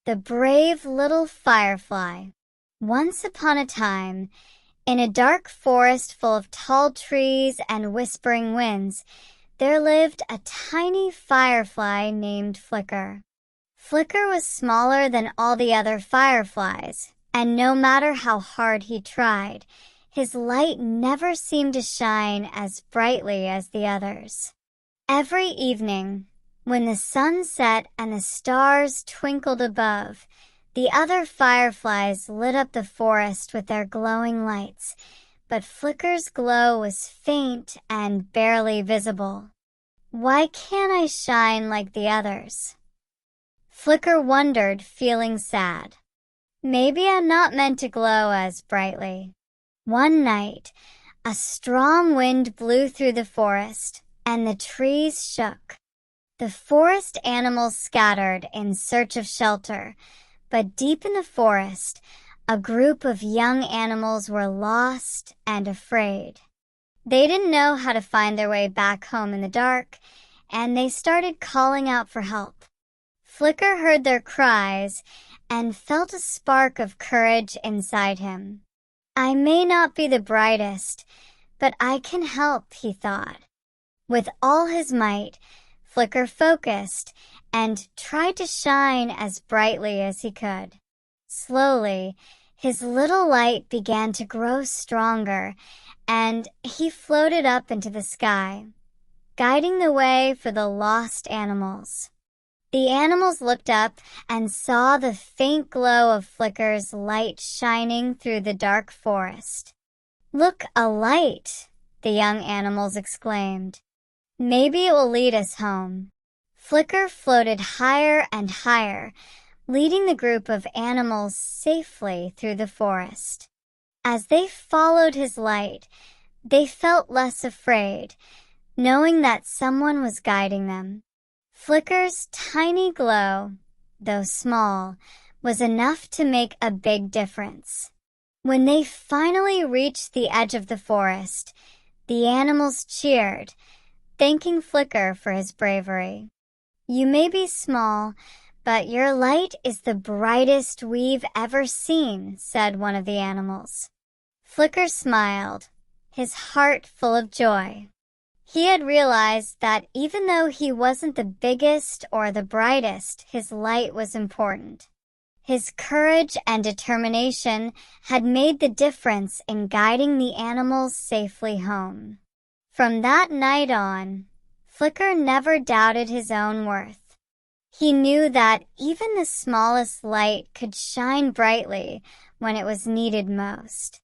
The brave little firefly. Once upon a time, in a dark forest full of tall trees and whispering winds, there lived a tiny firefly named Flicker. Flicker was smaller than all the other fireflies, and no matter how hard he tried, his light never seemed to shine as brightly as the others. Every evening, when the sun set and the stars twinkled above, the other fireflies lit up the forest with their glowing lights, but Flicker's glow was faint and barely visible. Why can't I shine like the others? Flicker wondered, feeling sad. Maybe I'm not meant to glow as brightly. One night, a strong wind blew through the forest, and the trees shook. The forest animals scattered in search of shelter, but deep in the forest, a group of young animals were lost and afraid. They didn't know how to find their way back home in the dark, and they started calling out for help. Flicker heard their cries and felt a spark of courage inside him. I may not be the brightest, but I can help, he thought. With all his might, Flicker focused and tried to shine as brightly as he could. Slowly, his little light began to grow stronger, and he floated up into the sky, guiding the way for the lost animals. The animals looked up and saw the faint glow of Flicker's light shining through the dark forest. "Look, a light!" the young animals exclaimed. "Maybe it will lead us home." Flicker floated higher and higher, leading the group of animals safely through the forest. As they followed his light, they felt less afraid, knowing that someone was guiding them. Flicker's tiny glow, though small, was enough to make a big difference. When they finally reached the edge of the forest, the animals cheered, thanking Flicker for his bravery. "You may be small, but your light is the brightest we've ever seen," said one of the animals. Flicker smiled, his heart full of joy. He had realized that even though he wasn't the biggest or the brightest, his light was important. His courage and determination had made the difference in guiding the animals safely home. From that night on, Flicker never doubted his own worth. He knew that even the smallest light could shine brightly when it was needed most.